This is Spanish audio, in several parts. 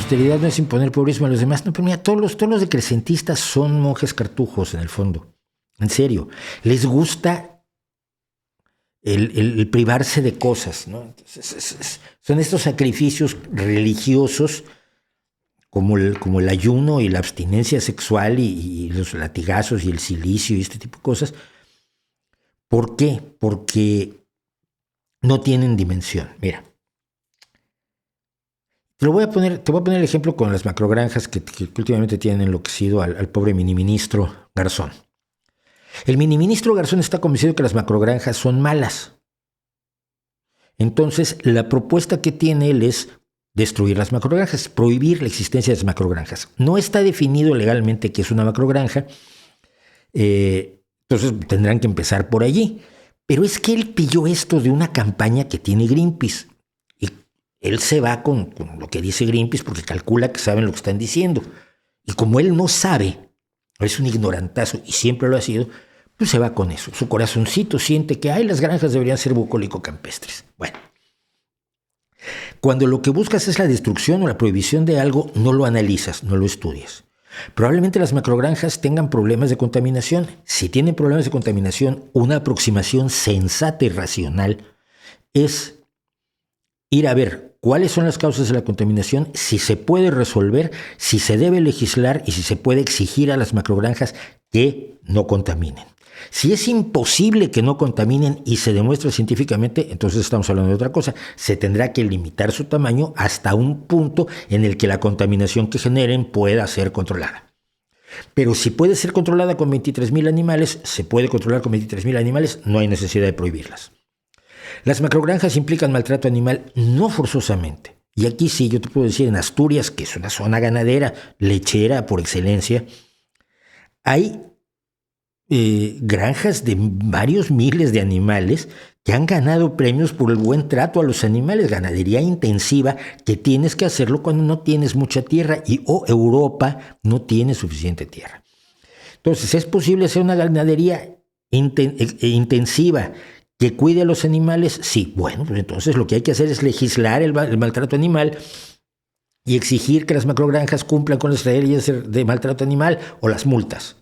austeridad no es imponer pobrismo a los demás. No, pero mira, todos los decrecentistas son monjes cartujos en el fondo. En serio. Les gusta el privarse de cosas, ¿no? Entonces, son estos sacrificios religiosos como el ayuno y la abstinencia sexual y los latigazos y el cilicio y este tipo de cosas. ¿Por qué? Porque no tienen dimensión. Mira, te voy a poner el ejemplo con las macrogranjas que últimamente tienen enloquecido al pobre miniministro Garzón. El miniministro Garzón está convencido que las macrogranjas son malas. Entonces, la propuesta que tiene él es destruir las macrogranjas, prohibir la existencia de las macrogranjas. No está definido legalmente qué es una macrogranja, entonces tendrán que empezar por allí. Pero es que él pilló esto de una campaña que tiene Greenpeace. Y él se va con lo que dice Greenpeace porque calcula que saben lo que están diciendo. Y como él no sabe, es un ignorantazo y siempre lo ha sido, pues se va con eso. Su corazoncito siente que las granjas deberían ser bucólico-campestres. Bueno, cuando lo que buscas es la destrucción o la prohibición de algo, no lo analizas, no lo estudias. Probablemente las macrogranjas tengan problemas de contaminación. Si tienen problemas de contaminación, una aproximación sensata y racional es ir a ver cuáles son las causas de la contaminación, si se puede resolver, si se debe legislar y si se puede exigir a las macrogranjas que no contaminen. Si es imposible que no contaminen y se demuestra científicamente, entonces estamos hablando de otra cosa. Se tendrá que limitar su tamaño hasta un punto en el que la contaminación que generen pueda ser controlada. Pero si puede ser controlada con 23,000 animales, se puede controlar con 23,000 animales, no hay necesidad de prohibirlas. Las macrogranjas implican maltrato animal, no forzosamente. Y aquí sí, yo te puedo decir, en Asturias, que es una zona ganadera, lechera por excelencia, hay granjas de varios miles de animales que han ganado premios por el buen trato a los animales, ganadería intensiva, que tienes que hacerlo cuando no tienes mucha tierra y Europa no tiene suficiente tierra. Entonces, ¿es posible hacer una ganadería intensiva que cuide a los animales? Sí, bueno, pues entonces lo que hay que hacer es legislar el maltrato animal y exigir que las macrogranjas cumplan con las leyes de maltrato animal o las multas.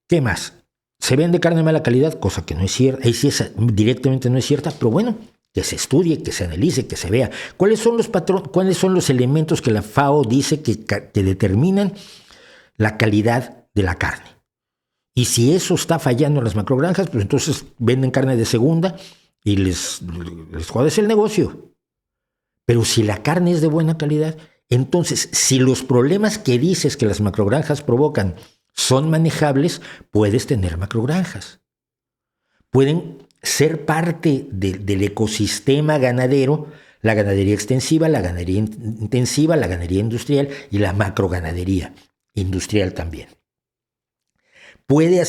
¿Qué más? Se vende carne de mala calidad, cosa que no es cierta. Ahí sí directamente no es cierta, pero bueno, que se estudie, que se analice, que se vea. ¿Cuáles son los elementos que la FAO dice que determinan la calidad de la carne? Y si eso está fallando en las macrogranjas, pues entonces venden carne de segunda y les jodes el negocio. Pero si la carne es de buena calidad, entonces si los problemas que dices que las macrogranjas provocan son manejables, puedes tener macrogranjas. Pueden ser parte del ecosistema ganadero, la ganadería extensiva, la ganadería intensiva, la ganadería industrial y la macroganadería industrial también. ¿Puede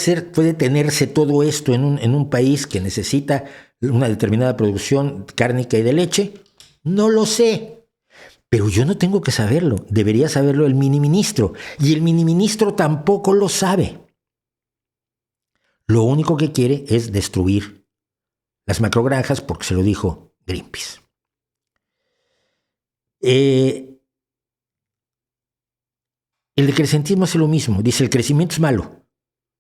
tenerse todo esto en un país que necesita una determinada producción cárnica y de leche? No lo sé. Pero yo no tengo que saberlo, debería saberlo el miniministro, y el miniministro tampoco lo sabe. Lo único que quiere es destruir las macrogranjas porque se lo dijo Greenpeace. El decrecentismo hace lo mismo, dice el crecimiento es malo,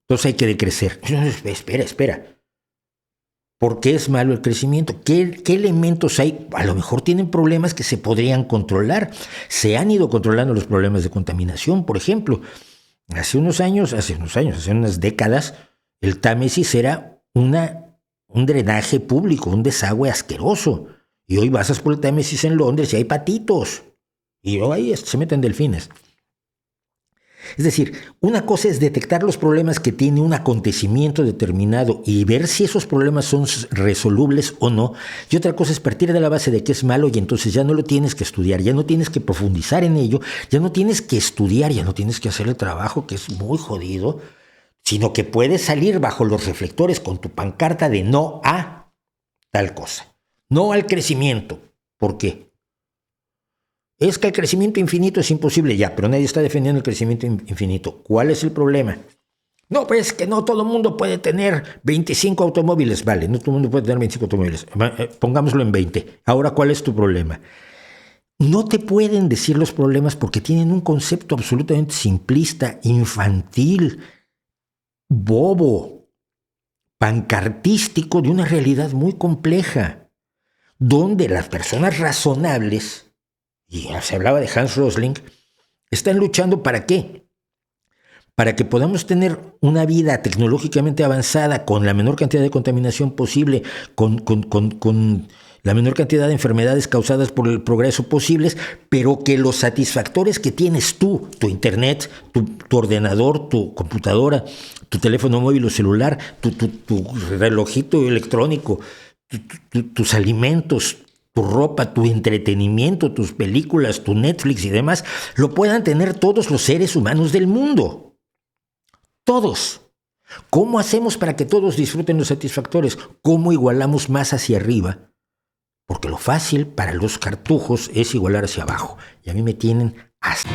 entonces hay que decrecer. Espera. ¿Por qué es malo el crecimiento? ¿Qué elementos hay? A lo mejor tienen problemas que se podrían controlar. Se han ido controlando los problemas de contaminación, por ejemplo. Hace unas décadas, el Támesis era un drenaje público, un desagüe asqueroso. Y hoy pasas por el Támesis en Londres y hay patitos. Y ahí se meten delfines. Es decir, una cosa es detectar los problemas que tiene un acontecimiento determinado y ver si esos problemas son resolubles o no. Y otra cosa es partir de la base de que es malo y entonces ya no lo tienes que estudiar, ya no tienes que profundizar en ello, ya no tienes que estudiar, ya no tienes que hacer el trabajo que es muy jodido, sino que puedes salir bajo los reflectores con tu pancarta de no a tal cosa. No al crecimiento. ¿Por qué? Es que el crecimiento infinito es imposible ya, pero nadie está defendiendo el crecimiento infinito. ¿Cuál es el problema? No, pues es que no todo el mundo puede tener 25 automóviles. Vale, no todo el mundo puede tener 25 automóviles. Pongámoslo en 20. Ahora, ¿cuál es tu problema? No te pueden decir los problemas porque tienen un concepto absolutamente simplista, infantil, bobo, pancartístico de una realidad muy compleja, donde las personas razonables, y se hablaba de Hans Rosling, están luchando ¿para qué? Para que podamos tener una vida tecnológicamente avanzada con la menor cantidad de contaminación posible, con la menor cantidad de enfermedades causadas por el progreso posibles, pero que los satisfactores que tienes tú, tu internet, tu ordenador, tu computadora, tu teléfono móvil o celular, tu relojito electrónico, tus alimentos, tu ropa, tu entretenimiento, tus películas, tu Netflix y demás, lo puedan tener todos los seres humanos del mundo. Todos. ¿Cómo hacemos para que todos disfruten los satisfactores? ¿Cómo igualamos más hacia arriba? Porque lo fácil para los cartujos es igualar hacia abajo. Y a mí me tienen hasta...